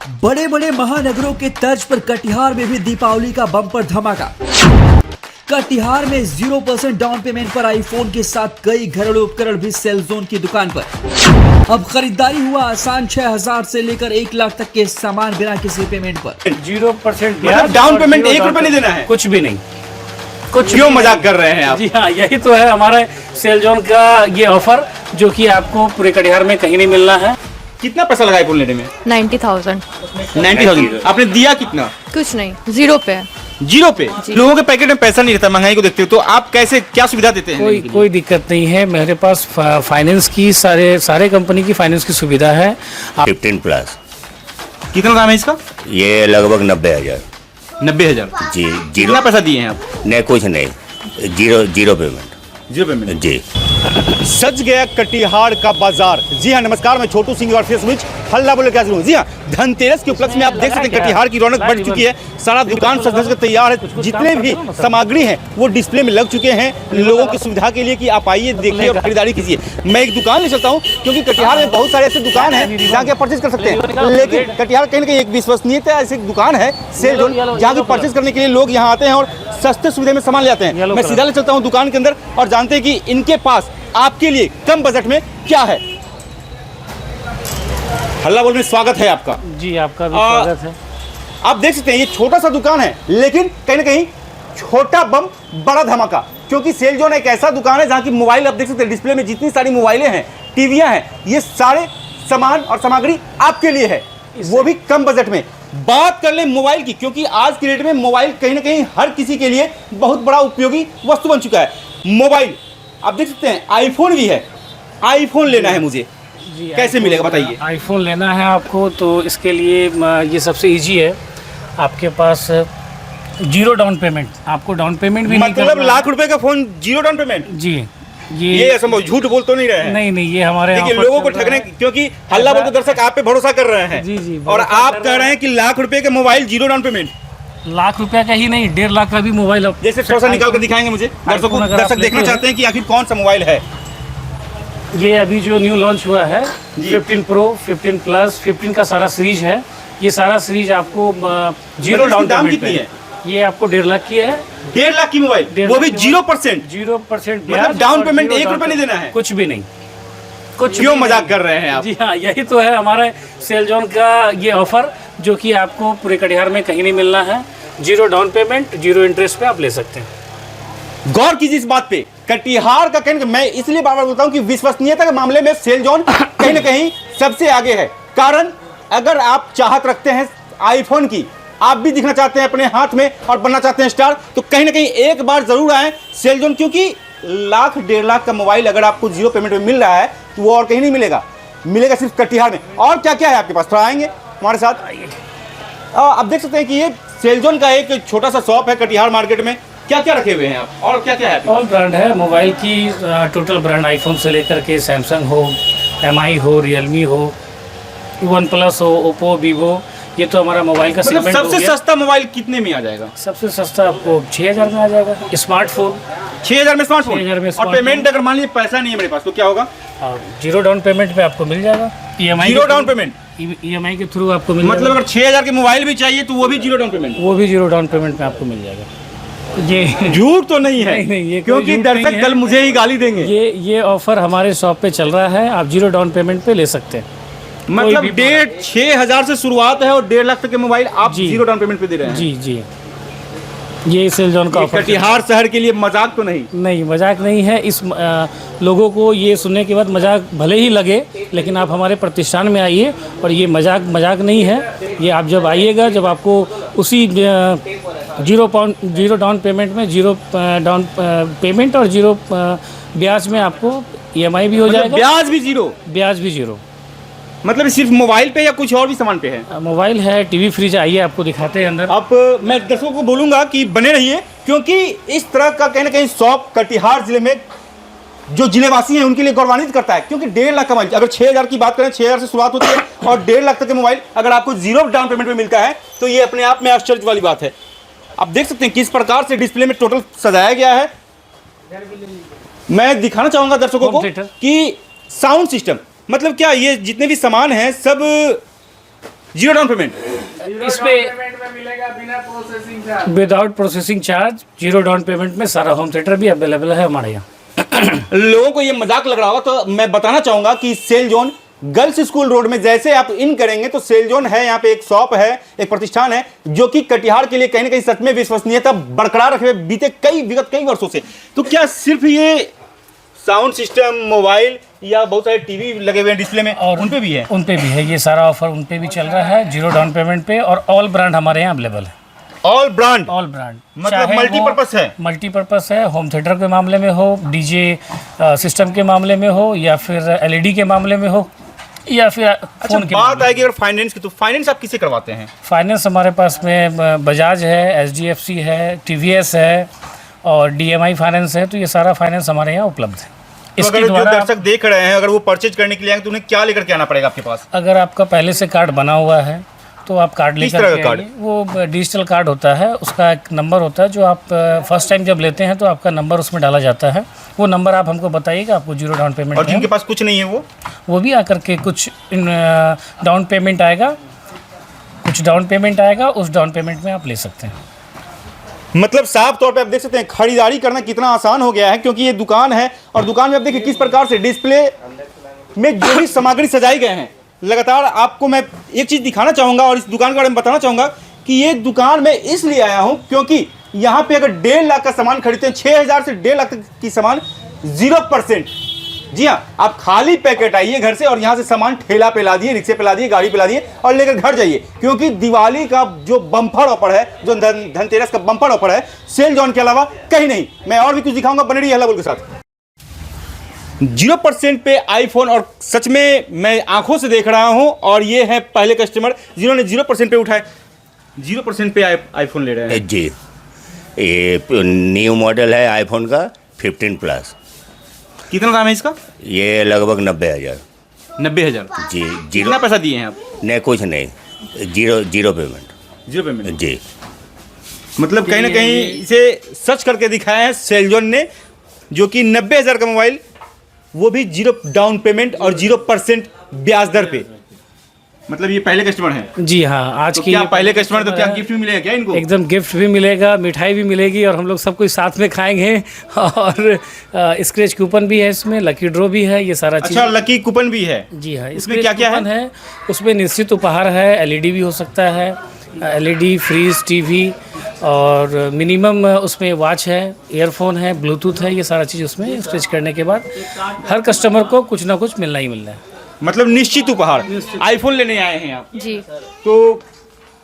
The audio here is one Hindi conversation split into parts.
बड़े बड़े महानगरों के तर्ज पर कटिहार में भी दीपावली का बम्पर धमाका। कटिहार में 0% डाउन पेमेंट पर आईफोन के साथ कई घरेलू उपकरण भी सेलजोन की दुकान पर। अब खरीदारी हुआ आसान, 6,000 से लेकर 1 लाख तक के सामान बिना किसी पेमेंट पर। 0% मतलब डाउन पेमेंट 1 रुपए नहीं देना है? कुछ भी नहीं। कुछ क्यों मजाक कर रहे हैं आप? जी हाँ, यही तो है हमारा सेलजोन का ये ऑफर, जो कि आपको पूरे कटिहार में कहीं नहीं मिलना है। कितना पैसा लगा आईफोन लेने में? 90,000। 90,000। आपने दिया कितना? कुछ नहीं, 0 पे। 0 पे? लोगों के पैकेट में पैसा नहीं रहता, महंगाई को देखते हो तो आप कैसे, क्या सुविधा देते हैं? कोई दिक्कत नहीं है, मेरे पास फाइनेंस की सारे कंपनी की फाइनेंस की सुविधा है। 15+। कितना दाम है इसका? ये लगभग 90,000। 90,000 जी। कितना पैसा दिए हैं आप? नहीं, कुछ नहीं, जीरो पेमेंट। 0 पेमेंट जी। सज गया कटिहार का बाजार। जी हाँ, नमस्कार, मैं छोटू सिंह और फेसबुक हल्ला बोले क्या जी हाँ, धनतेरस के उपलक्ष्य में आप देख सकते हैं कटिहार की रौनक बढ़ चुकी है। सारा दुकान सज धज कर तैयार है। जितने भी सामग्री हैं वो डिस्प्ले में लग चुके हैं लोगों की सुविधा के लिए कि आप आइए, देखिए और खरीदारी कीजिए। मैं एक दुकान ले चलता हूँ क्योंकि कटिहार में बहुत सारे ऐसे दुकान हैं जहाँ के परचेज कर सकते हैं, लेकिन कटिहार कहीं ना कहीं एक विश्वसनीयता ऐसी दुकान है सेल जोन, जहाँ की परचेज करने के लिए लोग यहाँ आते हैं और सस्ते सुविधा में सामान ले आते हैं। मैं सीधा ले चलता हूँ दुकान के अंदर और जानते हैं कि इनके पास आपके लिए कम बजट में क्या है। हल्ला बोल में स्वागत है आपका। जी, आपका भी स्वागत है। आप देख सकते हैं ये छोटा सा दुकान है, लेकिन कहीं ना कहीं छोटा बम बड़ा धमाका, क्योंकि सेल जोन एक ऐसा दुकान है जहां की मोबाइल आप देख सकते हैं डिस्प्ले में जितनी सारी मोबाइलें हैं, टीवियां हैं, ये सारे सामान और सामग्री आपके लिए है, वो भी कम बजट में। बात कर ले मोबाइल की, क्योंकि आज की डेट में मोबाइल कहीं ना कहीं हर किसी के लिए बहुत बड़ा उपयोगी वस्तु बन चुका है। मोबाइल आप देख सकते हैं, आईफोन भी है। आईफोन लेना है मुझे, कैसे मिलेगा बताइए? आईफोन लेना है आपको तो इसके लिए ये सबसे इजी है। आपके पास 0 डाउन पेमेंट, आपको डाउन पेमेंट भी नहीं करना। मतलब लाख रुपए का फोन 0 डाउन पेमेंट? जी, ये असंभव, झूठ बोल तो नहीं रहे हैं? नहीं, ये हमारे देखिए लोगों को ठगने, क्योंकि हल्ला बोल के दर्शक आप पे भरोसा कर रहे हैं। जी, और आप कह रहे हैं कि लाख रुपए के मोबाइल 0 डाउन पेमेंट। लाख रुपया का ही नहीं, 1.5 लाख का भी मोबाइल। जैसे थोड़ा सा निकाल कर दिखाएंगे मुझे, दर्शक देखना चाहते हैं कि आखिर कौन सा मोबाइल है। ये अभी जो न्यू लॉन्च हुआ है 15 प्रो, 15 प्लस, 15 का सारा सीरीज है। ये सारा सीरीज आपको 0 डाउन दाम पेमेंट कितनी है? ये आपको 1.5 लाख की है। 1.5 लाख की मोबाइल, वो भी 0%? 0% मतलब डाउन पेमेंट 1 रुपए नहीं देना है? कुछ भी नहीं। कुछ क्यों मजाक कर रहे हैं आप? जी हाँ, यही तो है हमारा सेल जोन का ये ऑफर, जो कि आपको पूरे कटिहार में कहीं नहीं मिलना है। 0 डाउन पेमेंट, 0 इंटरेस्ट पे आप ले सकते हैं। गौर कीजिए इस बात पे, कटिहार का कहीं, मैं इसलिए बार बार बोलता हूं कि विश्वसनीयता के मामले में सेल जोन कहीं ना कहीं सबसे आगे है। कारण अगर आप चाहत रखते हैं आईफोन की, आप भी दिखना चाहते हैं अपने हाथ में और बनना चाहते हैं स्टार, तो कहीं ना कहीं एक बार जरूर आए सेल जोन, क्योंकि लाख 1.5 लाख का मोबाइल अगर आपको 0 पेमेंट में मिल रहा है तो वो और कहीं नहीं मिलेगा, मिलेगा सिर्फ कटिहार में। और क्या क्या है आपके पास, थोड़ा आएंगे हमारे साथ। आप देख सकते हैं कि ये सेल जोन का एक छोटा सा शॉप है कटिहार मार्केट में। क्या क्या रखे हुए हैं आप और क्या क्या है? ऑल ब्रांड है मोबाइल की, टोटल ब्रांड, आईफोन से लेकर के सैमसंग हो, MI हो, रियलमी हो, OnePlus हो, ओप्पो, वीवो। ये तो हमारा मोबाइल का मतलब सेगमेंट हो सबसे गया। सस्ता मोबाइल कितने में आ जाएगा? सबसे सस्ता आपको 6,000 में आ जाएगा। स्मार्टफोन 6,000 में स्मार्टफोन? 6,000 में और स्मार्टफोन। पेमेंट अगर मान लीजिए पैसा नहीं है मेरे पास तो क्या होगा? 0 डाउन पेमेंट पे आपको मिल जाएगा। EMI 0 down payment? EMI के थ्रू आपको मिल मतलब अगर 6,000 के मोबाइल भी चाहिए तो वो भी 0 डाउन पेमेंट? वो भी 0 डाउन पेमेंट में आपको मिल जाएगा। ये झूठ तो नहीं है? नहीं, ये कोई क्योंकि झूठ दर्शक नहीं है। कल मुझे ही गाली देंगे। ये ऑफर हमारे शॉप पे चल रहा है, आप 0 डाउन पेमेंट पे ले सकते हैं। मतलब 6,000 से शुरुआत है और 1.5 लाख तक के मोबाइल आप 0 डाउन पेमेंट पे दे रहे हैं? जी, ये सेल जोन का ऑफर। कटिहार शहर के लिए मजाक तो नहीं? नहीं, मजाक नहीं है। इस लोगों को ये सुनने के बाद मजाक भले ही लगे, लेकिन आप हमारे प्रतिष्ठान में आइए और ये मजाक नहीं है। ये आप जब आइएगा, जब आपको उसी 0 डाउन पेमेंट में 0 डाउन पेमेंट और 0 ब्याज में आपको EMI भी हो जाएगा। ब्याज भी 0? ब्याज भी 0। मतलब सिर्फ मोबाइल पे या कुछ और भी सामान पे है? मोबाइल है, टीवी, फ्रिज, आइए आपको दिखाते हैं अंदर। अब मैं दर्शकों को बोलूंगा कि बने रहिए, क्योंकि इस तरह का कहीं ना कहीं शॉप कटिहार जिले में जो जिलेवासी हैं उनके लिए गौरवान्वित करता है। क्योंकि 1.5 लाख का मोबाइल, अगर 6,000 की बात करें, 6,000 से शुरुआत होती है और 1.5 लाख तक के मोबाइल अगर आपको 0 डाउन पेमेंट में मिलता है तो ये अपने आप में आश्चर्य वाली बात है। आप देख सकते हैं किस प्रकार से डिस्प्ले में टोटल सजाया गया है। मैं दिखाना चाहूंगा दर्शकों को कि साउंड सिस्टम, मतलब क्या ये जितने भी सामान हैं सब जीरो डाउन पेमेंट। इसमें without processing charge, zero down payment में सारा होम थिएटर भी अवेलेबल है हमारे यहाँ। लोगों को ये मजाक लग रहा होगा, तो मैं बताना चाहूंगा कि sell zone girls school road में जैसे आप इन करेंगे तो सेल जोन है, यहाँ पे एक शॉप है, एक प्रतिष्ठान है जो कि कटिहार के लिए कहीं ना कहीं सच में विश्वसनीयता बरकरार रखे हुए बीते विगत कई वर्षों से। तो क्या सिर्फ ये साउंड सिस्टम, मोबाइल या बहुत सारे टीवी लगे हुए हैं डिस्प्ले में, और उन पे भी है? उन पे भी है, ये सारा ऑफर उन पे भी चल रहा है, जीरो डाउन पेमेंट पे, और ऑल ब्रांड हमारे यहाँ अवेलेबल है। ऑल ब्रांड मतलब मल्टीपर्पस है। मल्टीपर्पस है, होम थिएटर के मामले में हो, डीजे सिस्टम के मामले में हो, या फिर एलईडी के मामले में हो, या फिर अच्छा, बात आएगी अगर फाइनेंस की, तो फाइनेंस आप किसे करवाते हैं? फाइनेंस हमारे पास में बजाज है, एचडीएफसी है, टीवीएस है और डीएमआई फाइनेंस है। तो ये सारा फाइनेंस हमारे यहाँ उपलब्ध है। तो अगर जो दर्शक देख रहे हैं, अगर वो परचेज करने के लिए आएंगे तो उन्हें क्या लेकर के आना पड़ेगा आपके पास? अगर आपका पहले से कार्ड बना हुआ है तो आप कार्ड लेकर के आइए। वो डिजिटल कार्ड होता है, उसका एक नंबर होता है जो आप फर्स्ट टाइम जब लेते हैं तो आपका नंबर उसमें डाला जाता है। वो नंबर आप हमको बताइएगा, आपको जीरो डाउन पेमेंट। और जिनके पास कुछ नहीं है वो भी आकर के कुछ डाउन पेमेंट आएगा, कुछ डाउन पेमेंट आएगा, उस डाउन पेमेंट में आप ले सकते हैं। मतलब साफ तौर पे आप देख सकते हैं खरीदारी करना कितना आसान हो गया है, क्योंकि ये दुकान है और दुकान में आप देखिए किस प्रकार से डिस्प्ले में जो भी सामग्री सजाई गए हैं। लगातार आपको मैं एक चीज दिखाना चाहूंगा और इस दुकान के बारे में बताना चाहूंगा कि ये दुकान में इसलिए आया हूं क्योंकि यहाँ पे अगर 1.5 लाख का सामान खरीदते हैं, 6,000 से 1.5 लाख तक की सामान 0%। जी हाँ, आप खाली पैकेट आइए घर से और यहाँ से सामान ठेला पे ला दिए, रिक्शे पे ला दिए, गाड़ी पे ला दिए और लेकर घर जाइए, क्योंकि दिवाली का जो बम्पर ऑफर है, जो धनतेरस का बम्पर ऑफर है, सेल जोन के अलावा कहीं नहीं। मैं और भी कुछ दिखाऊंगा, बने रहिए हल्ला बोल के साथ। 0% पे आईफोन, और सच में मैं आंखों से देख रहा हूं, और ये है पहले कस्टमर जिन्होंने 0% पे उठाए, 0% पे आईफोन ले रहे हैं। जी, ये न्यू मॉडल है आईफोन का 15 प्लस। कितना दाम है इसका? ये लगभग 90,000। 90,000 जी। कितना पैसा दिए हैं आप? नहीं, कुछ नहीं, जीरो पेमेंट। जीरो पेमेंट जी। मतलब कहीं ना कहीं इसे सच करके दिखाया है सेलजोन ने, जो कि 90,000 का मोबाइल, वो भी जीरो डाउन पेमेंट और 0% ब्याज दर पे। मतलब ये पहले कस्टमर हैं? जी हाँ, आज तो की क्या पहले कस्टमर, तो क्या गिफ्ट भी मिलेगा क्या इनको? एकदम गिफ्ट भी मिलेगा, मिठाई भी मिलेगी, और हम लोग सब कुछ साथ में खाएंगे। और स्क्रैच कूपन भी है इसमें, लकी ड्रॉ भी है, ये सारा चीज़। अच्छा, लकी कूपन भी है? जी हाँ। इसमें क्या क्या है? उसमें निश्चित उपहार है, एलईडी भी हो सकता है, एलईडी, फ्रीज, टीवी, और मिनिमम उसमें वॉच है, ईयरफोन है, ब्लूटूथ है, ये सारा चीज़ उसमें स्ट्रेच करने के बाद हर कस्टमर को कुछ ना कुछ मिलना ही मिलना है। मतलब निश्चित उपहार। आईफोन लेने आए हैं आप? जी। तो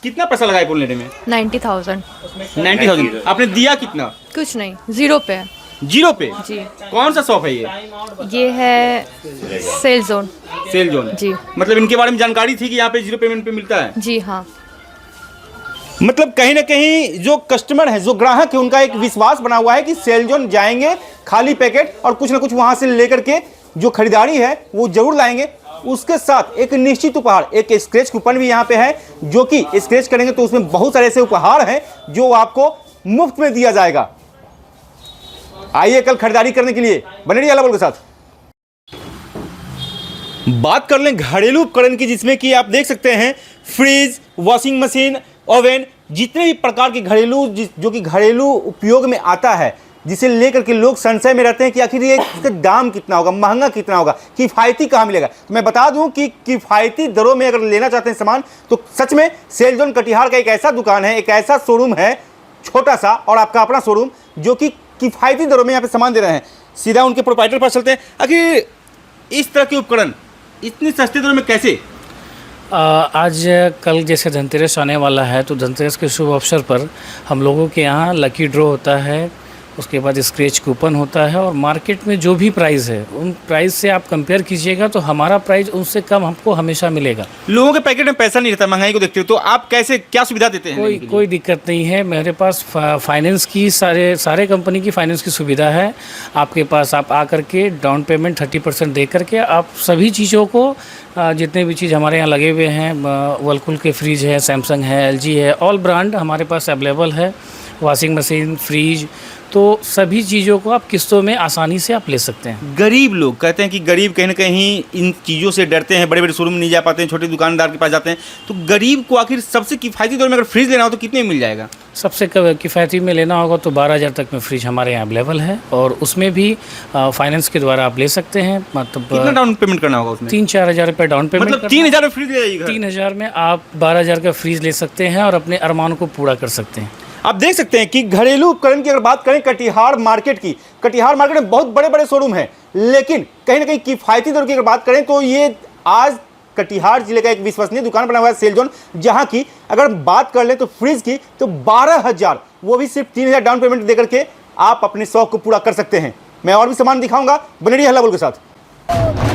कितना पैसा लगा आईफोन लेने में? 90,000। 90,000। आपने दिया कितना? कुछ नहीं, 0 पे। 0 पे? जी। कौन सा शॉप है ये है सेल जोन। सेल जोन जी। मतलब इनके बारे में जानकारी थी कि यहाँ पे 0 पेमेंट पे मिलता है? जी हाँ। मतलब कहीं ना कहीं जो कस्टमर है, जो ग्राहक है, उनका एक विश्वास बना हुआ है कि सेल जोन जाएंगे, खाली पैकेट और कुछ ना कुछ वहां से लेकर के जो खरीदारी है वो जरूर लाएंगे। उसके साथ एक निश्चित उपहार, एक स्क्रैच कूपन भी यहाँ पे है, जो कि स्क्रैच करेंगे तो उसमें बहुत सारे ऐसे उपहार हैं जो आपको मुफ्त में दिया जाएगा। आइए कल खरीदारी करने के लिए, बने रहिए हल्ला बोल के साथ। बात कर लें घरेलू उपकरण की, जिसमें कि आप देख सकते हैं फ्रिज, वॉशिंग मशीन, ओवन, जितने भी प्रकार के घरेलू जो कि घरेलू उपयोग में आता है, जिसे लेकर के लोग संशय में रहते हैं कि आखिर ये इसका दाम कितना होगा, महंगा कितना होगा, किफ़ायती कहाँ मिलेगा। तो मैं बता दूं कि किफ़ायती दरों में अगर लेना चाहते हैं सामान, तो सच में सेल जोन कटिहार का एक ऐसा दुकान है, एक ऐसा शोरूम है, छोटा सा और आपका अपना शोरूम, जो कि किफ़ायती दरों में यहाँ पे सामान दे रहे हैं। सीधा उनके प्रोप्राइटर पास चलते हैं। आखिर इस तरह के उपकरण इतनी सस्ते दरों में कैसे? आज कल जैसे धनतेरस आने वाला है, तो धनतेरस के शुभ अवसर पर हम लोगों के यहाँ लकी ड्रॉ होता है, उसके बाद स्क्रैच कूपन होता है, और मार्केट में जो भी प्राइस है उन प्राइस से आप कंपेयर कीजिएगा तो हमारा प्राइस उनसे कम हमको हमेशा मिलेगा। लोगों के पैकेट में पैसा नहीं रहता, महंगाई को देखते हो, तो आप कैसे, क्या सुविधा देते हैं? कोई दिक्कत नहीं है, मेरे पास फाइनेंस की सारे कंपनी की फाइनेंस की सुविधा है। आपके पास आप आकर के डाउन पेमेंट 30% दे करके आप सभी चीज़ों को, जितने भी चीज़ हमारे यहाँ लगे हुए हैं, वर्लकूल के फ्रिज है, सैमसंग है, LG है, ऑल ब्रांड हमारे पास अवेलेबल है। वॉशिंग मशीन, फ्रिज, तो सभी चीज़ों को आप किस्तों में आसानी से आप ले सकते हैं। गरीब लोग कहते हैं कि गरीब कहीं ना कहीं इन चीज़ों से डरते हैं, बड़े बड़े शोरूम में नहीं जा पाते हैं, छोटे दुकानदार के पास जाते हैं, तो गरीब को आखिर सबसे किफ़ायती दर में अगर फ्रिज लेना हो तो कितने में मिल जाएगा? सबसे किफ़ायती में लेना होगा तो 12,000 तक में फ्रिज हमारे यहाँ अवेलेबल है, और उसमें भी फाइनेंस के द्वारा आप ले सकते हैं। कितना मतलब डाउन पेमेंट करना होगा उसमें? 3-4 हज़ार रुपये डाउन पेमेंट, मतलब 3,000 में फ्रिज ले जाइएगा। 3,000 में आप 12,000 का फ्रिज ले सकते हैं और अपने अरमान को पूरा कर सकते हैं। आप देख सकते हैं कि घरेलू उपकरण की अगर बात करें कटिहार मार्केट की, कटिहार मार्केट में बहुत बड़े बड़े शोरूम हैं, लेकिन कहीं ना कहीं किफ़ायती दर की अगर बात करें तो ये आज कटिहार जिले का एक विश्वसनीय दुकान बना हुआ है सेल जोन, जहां की अगर बात कर ले तो फ्रिज की तो 12,000, वो भी सिर्फ 3,000 डाउन पेमेंट देकर के आप अपने शौक को पूरा कर सकते हैं। मैं और भी सामान दिखाऊंगा, बने रहिए हल्ला बोल के साथ।